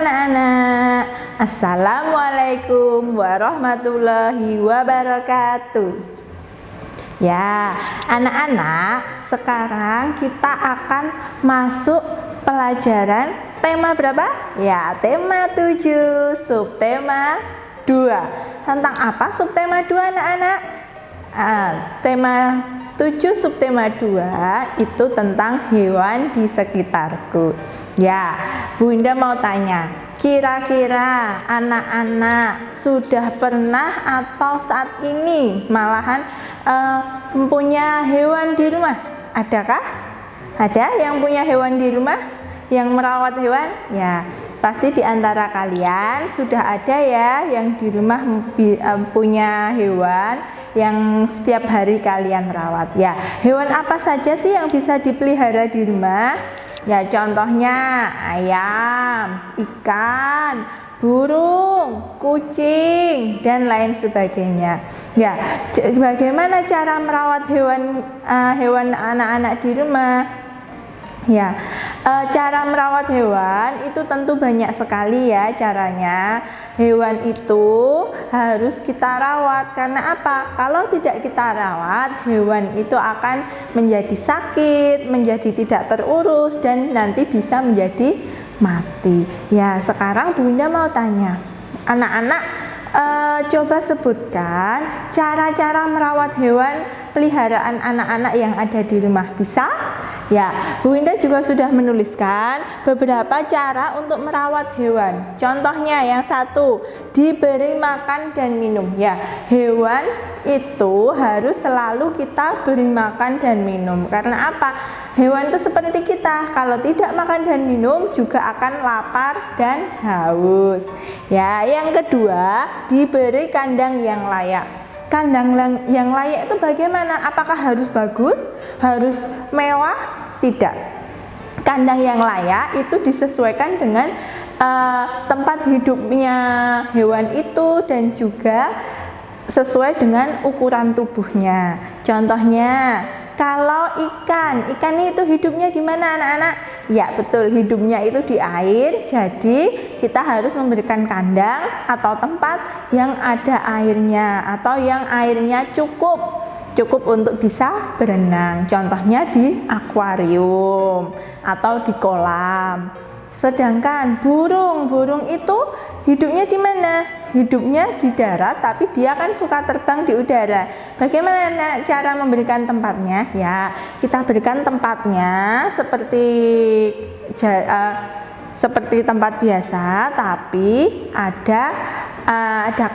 anak-anak. Assalamualaikum warahmatullahi wabarakatuh. Ya, anak-anak, sekarang kita akan masuk pelajaran tema berapa? Ya, tema 7, subtema 2. Tentang apa subtema 2, anak-anak? Tema 7 subtema 2 itu tentang hewan di sekitarku. Ya, Bunda mau tanya, kira-kira anak-anak sudah pernah atau saat ini malahan mempunyai hewan di rumah? Adakah? Ada yang punya hewan di rumah? Yang merawat hewan? Ya, pasti di antara kalian sudah ada ya yang di rumah punya hewan yang setiap hari kalian rawat. Ya, hewan apa saja sih yang bisa dipelihara di rumah? Ya, contohnya ayam, ikan, burung, kucing, dan lain sebagainya. Ya, bagaimana cara merawat hewan anak-anak di rumah? Ya, cara merawat hewan itu tentu banyak sekali ya caranya. Hewan itu harus kita rawat, karena apa? Kalau tidak kita rawat, hewan itu akan menjadi sakit, menjadi tidak terurus, dan nanti bisa menjadi mati. Ya, sekarang Bunda mau tanya, anak-anak coba sebutkan cara-cara merawat hewan peliharaan anak-anak yang ada di rumah. Bisa? Ya, Bunda juga sudah menuliskan beberapa cara untuk merawat hewan. Contohnya yang satu, diberi makan dan minum. Ya, hewan itu harus selalu kita beri makan dan minum. Karena apa? Hewan itu seperti kita, kalau tidak makan dan minum juga akan lapar dan haus. Ya, yang kedua, diberi kandang yang layak. Kandang yang layak itu bagaimana? Apakah harus bagus? Harus mewah? Tidak. Kandang yang layak itu disesuaikan dengan tempat hidupnya hewan itu dan juga sesuai dengan ukuran tubuhnya. Contohnya, kalau ikan itu hidupnya di mana, anak-anak? Ya, betul, hidupnya itu di air. Jadi kita harus memberikan kandang atau tempat yang ada airnya atau yang airnya cukup untuk bisa berenang. Contohnya di akuarium atau di kolam. Sedangkan burung itu hidupnya di mana? Hidupnya di darat, tapi dia kan suka terbang di udara. Bagaimana cara memberikan tempatnya? Ya, kita berikan tempatnya seperti tempat biasa, tapi ada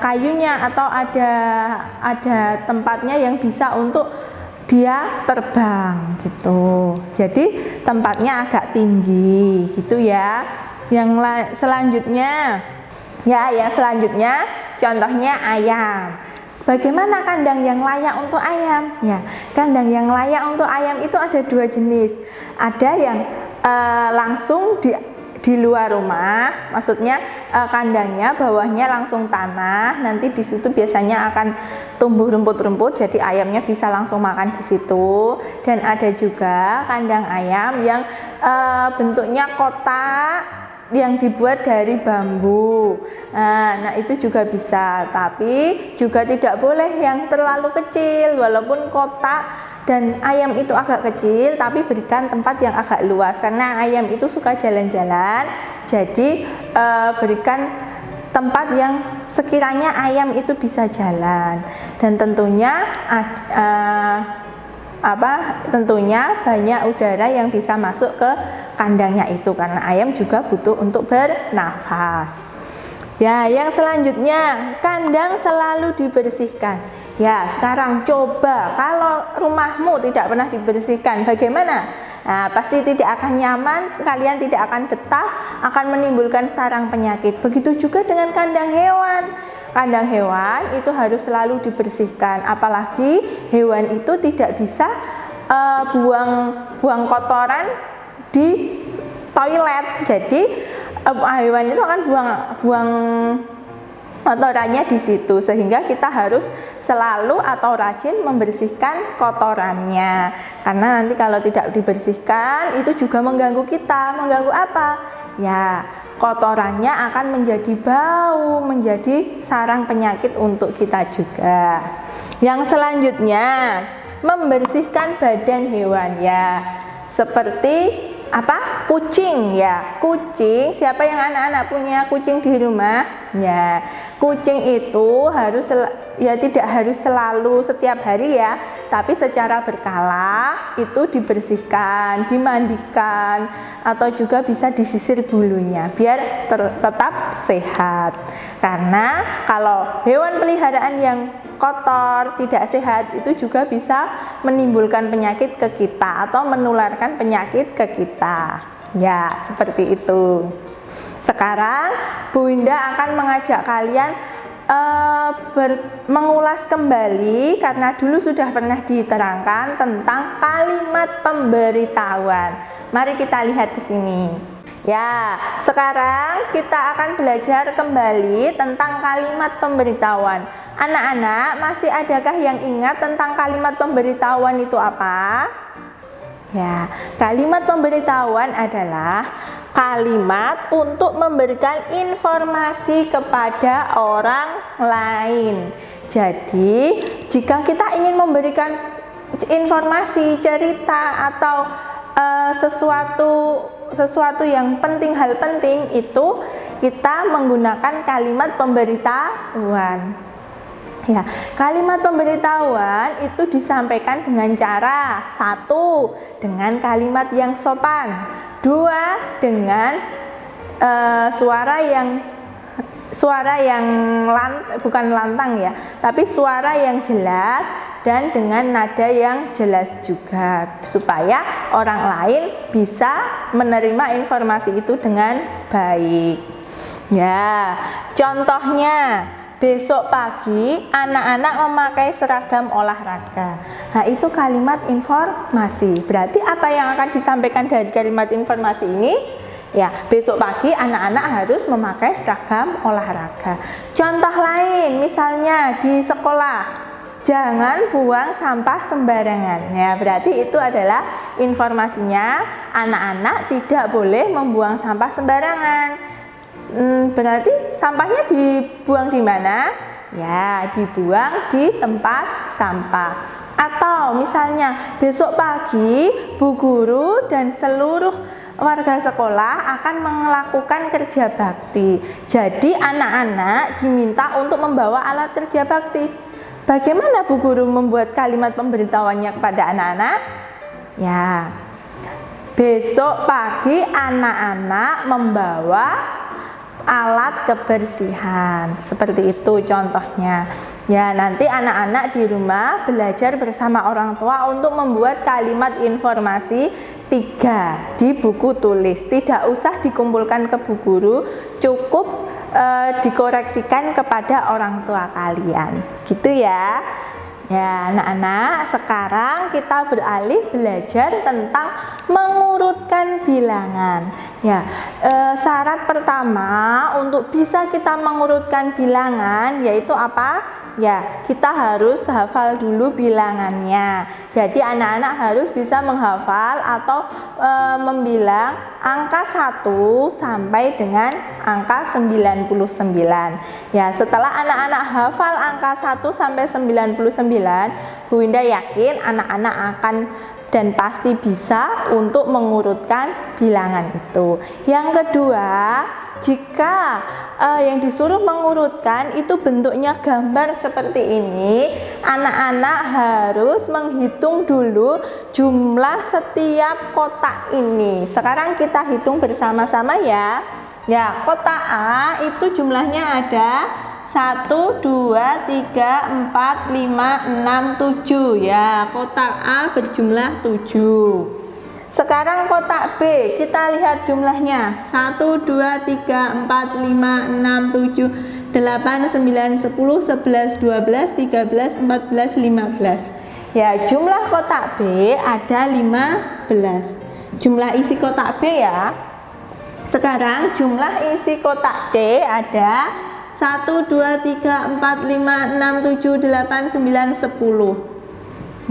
kayunya atau ada tempatnya yang bisa untuk dia terbang gitu. Jadi tempatnya agak tinggi gitu ya. Yang selanjutnya contohnya ayam. Bagaimana kandang yang layak untuk ayam? Ya, kandang yang layak untuk ayam itu ada dua jenis. Ada yang langsung di luar rumah, maksudnya kandangnya bawahnya langsung tanah, nanti di situ biasanya akan tumbuh rumput-rumput, jadi ayamnya bisa langsung makan di situ. Dan ada juga kandang ayam yang bentuknya kotak yang dibuat dari bambu. Nah, itu juga bisa, tapi juga tidak boleh yang terlalu kecil. Walaupun kotak dan ayam itu agak kecil, tapi berikan tempat yang agak luas, karena ayam itu suka jalan-jalan. Jadi berikan tempat yang sekiranya ayam itu bisa jalan. Dan tentunya banyak udara yang bisa masuk ke kandangnya itu, karena ayam juga butuh untuk bernafas. Ya, yang selanjutnya, kandang selalu dibersihkan. Ya, sekarang coba kalau rumahmu tidak pernah dibersihkan, bagaimana? Nah, pasti tidak akan nyaman, kalian tidak akan betah, akan menimbulkan sarang penyakit. Begitu juga dengan kandang hewan. Kandang hewan itu harus selalu dibersihkan, apalagi hewan itu tidak bisa buang kotoran di toilet. Jadi hewan itu akan buang kotorannya di situ, sehingga kita harus selalu atau rajin membersihkan kotorannya. Karena nanti kalau tidak dibersihkan itu juga mengganggu kita. Mengganggu apa? Ya, kotorannya akan menjadi bau, menjadi sarang penyakit untuk kita juga. Yang selanjutnya, membersihkan badan hewan ya. Seperti apa? Kucing ya. Kucing, siapa yang anak-anak punya kucing di rumah? Ya, kucing itu harus tidak harus selalu setiap hari ya, tapi secara berkala itu dibersihkan, dimandikan, atau juga bisa disisir bulunya biar tetap sehat. Karena kalau hewan peliharaan yang kotor, tidak sehat, itu juga bisa menimbulkan penyakit ke kita atau menularkan penyakit ke kita. Ya, seperti itu. Sekarang Bu Winda akan mengajak kalian mengulas kembali, karena dulu sudah pernah diterangkan tentang kalimat pemberitahuan. Mari kita lihat ke sini. Ya, sekarang kita akan belajar kembali tentang kalimat pemberitahuan. Anak-anak, masih adakah yang ingat tentang kalimat pemberitahuan itu apa? Ya, kalimat pemberitahuan adalah kalimat untuk memberikan informasi kepada orang lain. Jadi, jika kita ingin memberikan informasi, cerita, atau sesuatu yang penting, hal penting, itu kita menggunakan kalimat pemberitahuan. Ya, kalimat pemberitahuan itu disampaikan dengan cara 1. Dengan kalimat yang sopan, 2. Dengan suara yang bukan lantang ya, tapi suara yang jelas dan dengan nada yang jelas juga, supaya orang lain bisa menerima informasi itu dengan baik. Ya, contohnya besok pagi anak-anak memakai seragam olahraga. Nah, itu kalimat informasi. Berarti apa yang akan disampaikan dari kalimat informasi ini? Ya, besok pagi anak-anak harus memakai seragam olahraga. Contoh lain, misalnya di sekolah, jangan buang sampah sembarangan. Ya, berarti itu adalah informasinya, anak-anak tidak boleh membuang sampah sembarangan. Berarti sampahnya dibuang di mana? Ya, dibuang di tempat sampah. Atau misalnya besok pagi Bu Guru dan seluruh warga sekolah akan melakukan kerja bakti. Jadi anak-anak diminta untuk membawa alat kerja bakti. Bagaimana Bu Guru membuat kalimat pemberitahuannya kepada anak-anak? Ya, besok pagi anak-anak membawa alat kebersihan. Seperti itu contohnya. Ya, nanti anak-anak di rumah belajar bersama orang tua untuk membuat kalimat informasi 3 di buku tulis. Tidak usah dikumpulkan ke Bu Guru, cukup dikoreksikan kepada orang tua kalian. Gitu ya. Ya, anak-anak, sekarang kita beralih belajar tentang mengurutkan bilangan. Ya, syarat pertama untuk bisa kita mengurutkan bilangan yaitu apa? Ya, kita harus hafal dulu bilangannya. Jadi anak-anak harus bisa menghafal atau membilang angka 1 sampai dengan angka 99. Ya, setelah anak-anak hafal angka 1 sampai 99, Bu Winda yakin anak-anak akan dan pasti bisa untuk mengurutkan bilangan itu. Yang kedua, jika yang disuruh mengurutkan itu bentuknya gambar seperti ini, anak-anak harus menghitung dulu jumlah setiap kotak ini. Sekarang kita hitung bersama-sama ya. Ya, kotak A itu jumlahnya ada 1, 2, 3, 4, 5, 6, 7 ya. Kotak A berjumlah 7. Sekarang kotak B, kita lihat jumlahnya 1, 2, 3, 4, 5, 6, 7, 8, 9, 10, 11, 12, 13, 14, 15. Ya, jumlah kotak B ada 15. Jumlah isi kotak B ya. Sekarang jumlah isi kotak C ada 1, 2, 3, 4, 5, 6, 7, 8, 9, 10.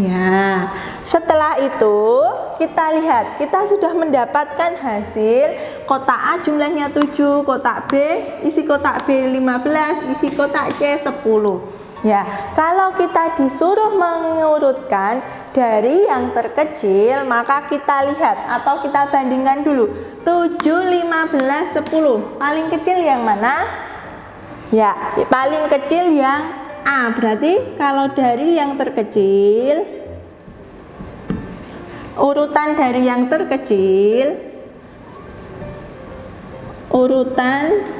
Ya, setelah itu kita lihat, kita sudah mendapatkan hasil kotak A jumlahnya 7, kotak B, isi kotak B 15, isi kotak C 10. Ya, kalau kita disuruh mengurutkan dari yang terkecil, maka kita lihat atau kita bandingkan dulu. 7, 15, 10. Paling kecil yang mana? Ya, paling kecil yang A. Berarti kalau dari yang terkecil, urutan dari yang terkecil, urutan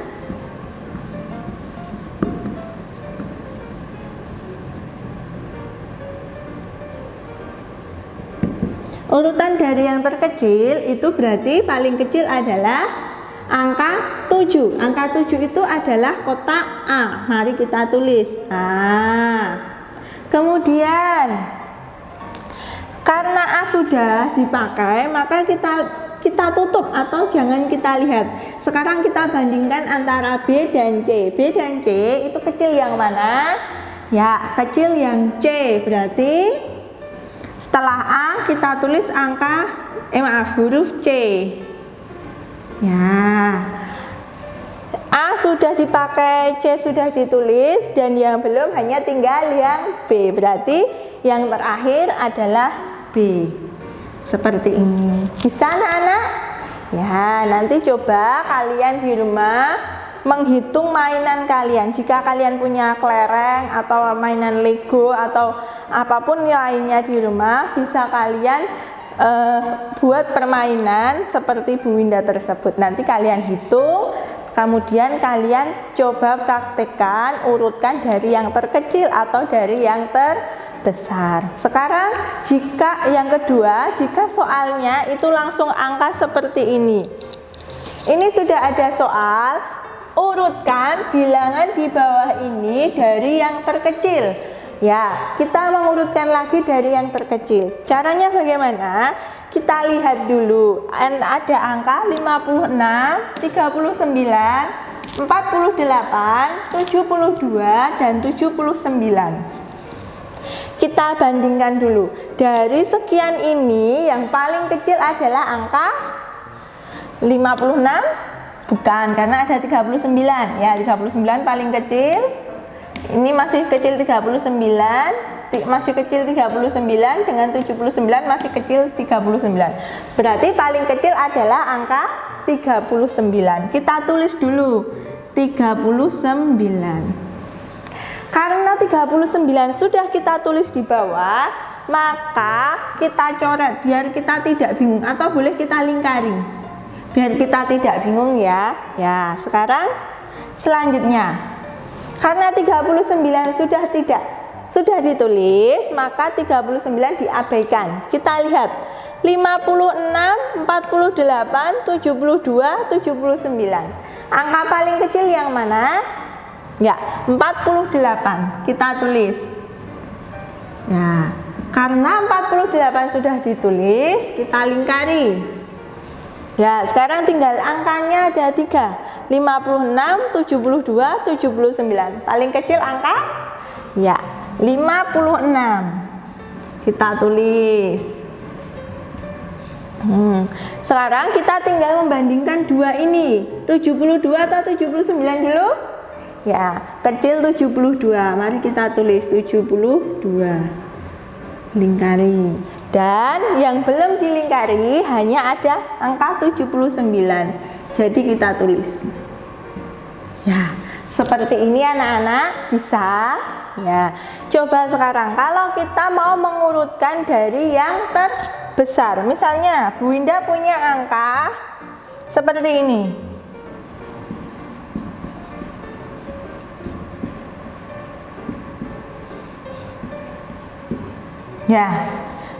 dari yang terkecil itu berarti paling kecil adalah angka 7. Angka 7 itu adalah kotak A. Mari kita tulis A. Kemudian karena A sudah dipakai, maka kita tutup atau jangan kita lihat. Sekarang kita bandingkan antara B dan C. B dan C itu kecil yang mana? Ya, kecil yang C. Berarti setelah A kita tulis huruf C. Ya, A sudah dipakai, C sudah ditulis, dan yang belum hanya tinggal yang B. Berarti yang terakhir adalah B. Seperti ini. Bisa anak-anak? Ya, nanti coba kalian di rumah menghitung mainan kalian. Jika kalian punya kelereng atau mainan Lego atau apapun lainnya di rumah, bisa kalian buat permainan seperti Bu Winda tersebut. Nanti kalian hitung, kemudian kalian coba praktekkan, urutkan dari yang terkecil atau dari yang terbesar. Sekarang jika yang kedua, jika soalnya itu langsung angka seperti ini. Ini sudah ada soal, urutkan bilangan di bawah ini dari yang terkecil. Ya, kita mengurutkan lagi dari yang terkecil. Caranya bagaimana? Kita lihat dulu. Ada angka 56, 39, 48, 72, dan 79. Kita bandingkan dulu. Dari sekian ini yang paling kecil adalah angka 56. Bukan, karena ada 39. Ya, 39 paling kecil. Ini masih kecil 39, masih kecil 39, dengan 79 masih kecil 39. Berarti paling kecil adalah angka 39. Kita tulis dulu 39. Karena 39 sudah kita tulis di bawah, maka kita coret biar kita tidak bingung, atau boleh kita lingkari biar kita tidak bingung ya. Ya, sekarang selanjutnya, karena 39 sudah ditulis, maka 39 diabaikan. Kita lihat 56, 48, 72, 79. Angka paling kecil yang mana? Ya, 48. Kita tulis. Ya, karena 48 sudah ditulis, kita lingkari. Ya, sekarang tinggal angkanya ada 3, 56, 72, 79. Paling kecil angka? Ya, 56. Kita tulis. Sekarang kita tinggal membandingkan dua ini, 72 atau 79 dulu? Ya, kecil 72. Mari kita tulis 72. Lingkari. Dan yang belum dilingkari hanya ada angka 79. Jadi kita tulis. Ya, seperti ini anak-anak, bisa? Ya. Coba sekarang kalau kita mau mengurutkan dari yang terbesar. Misalnya Bu Winda punya angka seperti ini. Ya,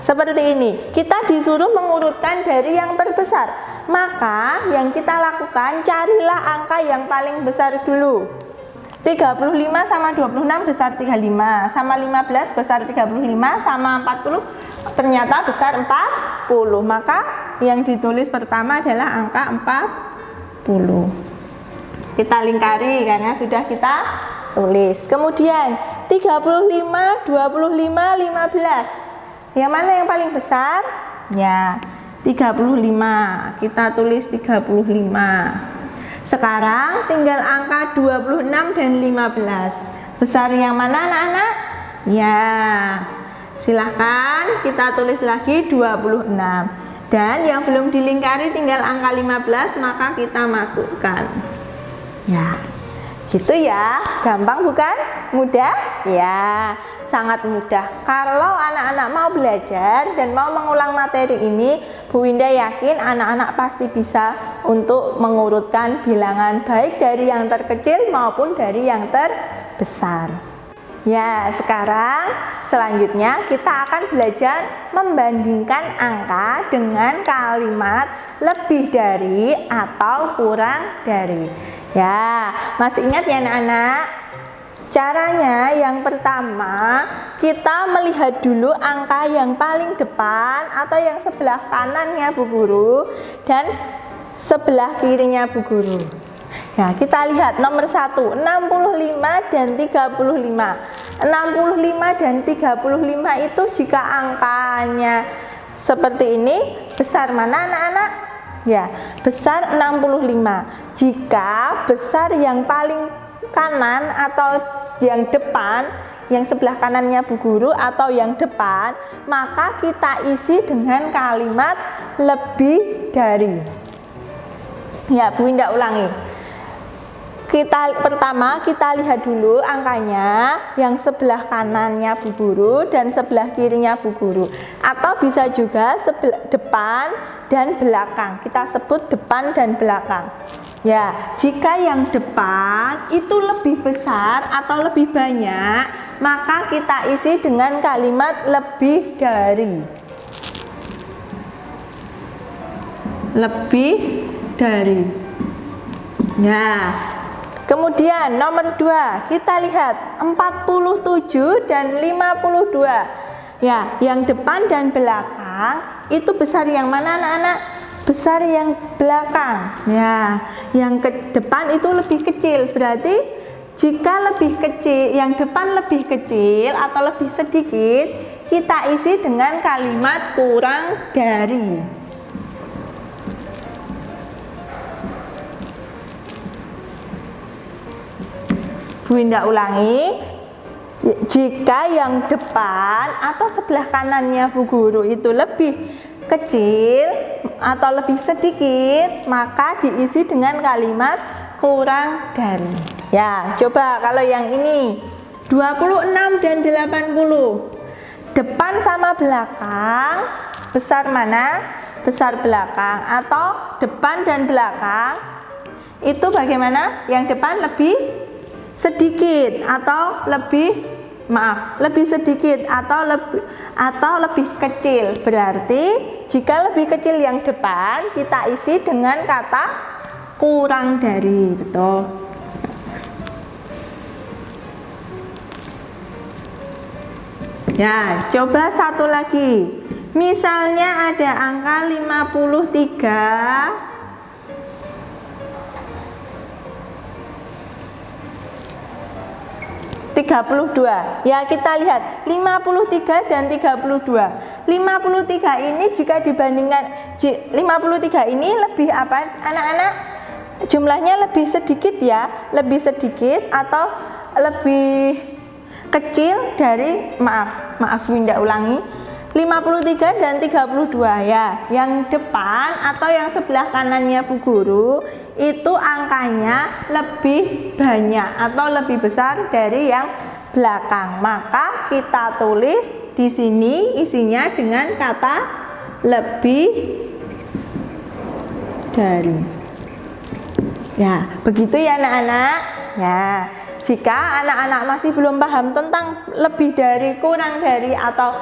seperti ini. Kita disuruh mengurutkan dari yang terbesar. Maka yang kita lakukan, carilah angka yang paling besar dulu. 35 sama 26 besar 35, sama 15 besar 35, sama 40 ternyata besar 40. Maka yang ditulis pertama adalah angka 40. Kita lingkari karena sudah kita tulis. Kemudian 35, 25, 15. Yang mana yang paling besar? Ya, 35. Kita tulis 35. Sekarang tinggal angka 26 dan 15. Besar yang mana anak-anak? Ya, silahkan kita tulis lagi 26. Dan yang belum dilingkari tinggal angka 15, maka kita masukkan. Ya, gitu ya. Gampang bukan? Mudah? Ya, sangat mudah. Kalau anak-anak mau belajar dan mau mengulang materi ini, Bu Winda yakin anak-anak pasti bisa untuk mengurutkan bilangan baik dari yang terkecil maupun dari yang terbesar. Ya, sekarang selanjutnya kita akan belajar membandingkan angka dengan kalimat lebih dari atau kurang dari. Ya, masih ingat ya anak-anak? Caranya yang pertama, kita melihat dulu angka yang paling depan atau yang sebelah kanannya Bu Guru dan sebelah kirinya Bu Guru. Ya, kita lihat nomor 1, 65 dan 35. 65 dan 35 itu jika angkanya seperti ini, besar mana anak-anak? Ya, besar 65. Jika besar yang paling kanan atau yang depan, yang sebelah kanannya Bu Guru atau yang depan, maka kita isi dengan kalimat lebih dari. Ya, Bu Winda ulangi. Pertama kita lihat dulu angkanya yang sebelah kanannya Bu Guru dan sebelah kirinya Bu Guru, atau bisa juga depan dan belakang. Kita sebut depan dan belakang. Ya, jika yang depan itu lebih besar atau lebih banyak, maka kita isi dengan kalimat lebih dari. Lebih dari. Ya. Kemudian nomor 2, kita lihat 47 dan 52. Ya, yang depan dan belakang itu besar yang mana anak-anak? Besar yang belakang. Ya, yang ke depan itu lebih kecil. Berarti jika lebih kecil, yang depan lebih kecil atau lebih sedikit, kita isi dengan kalimat kurang dari. Bu Winda ulangi, jika yang depan atau sebelah kanannya Bu Guru itu lebih kecil atau lebih sedikit, maka diisi dengan kalimat kurang dari. Ya, coba kalau yang ini 26 dan 80. Depan sama belakang, besar mana? Besar belakang. Atau depan dan belakang itu bagaimana? Yang depan lebih sedikit atau lebih sedikit atau lebih kecil. Berarti jika lebih kecil yang depan, kita isi dengan kata kurang dari. Betul. Ya, coba satu lagi. Misalnya ada angka 53 32. Ya, kita lihat 53 dan 32. 53 ini jika dibandingkan 53 ini lebih apa anak-anak? Jumlahnya lebih sedikit ya, lebih sedikit atau lebih kecil dari maaf Winda ulangi. 53 dan 32 ya. Yang depan atau yang sebelah kanannya Bu Guru itu angkanya lebih banyak atau lebih besar dari yang belakang. Maka kita tulis di sini isinya dengan kata lebih dari. Ya, begitu ya anak-anak. Ya, jika anak-anak masih belum paham tentang lebih dari, kurang dari atau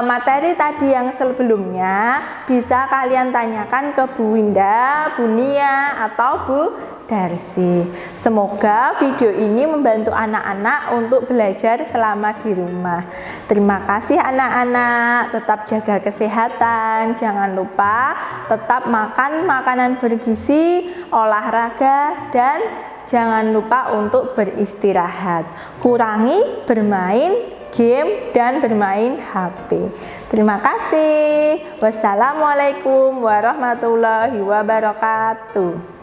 materi tadi yang sebelumnya, bisa kalian tanyakan ke Bu Winda, Bu Nia, atau Bu Darsi. Semoga video ini membantu anak-anak untuk belajar selama di rumah. Terima kasih anak-anak, tetap jaga kesehatan, jangan lupa tetap makan makanan bergizi, olahraga, dan jangan lupa untuk beristirahat. Kurangi bermain game dan bermain HP. Terima kasih. Wassalamualaikum warahmatullahi wabarakatuh.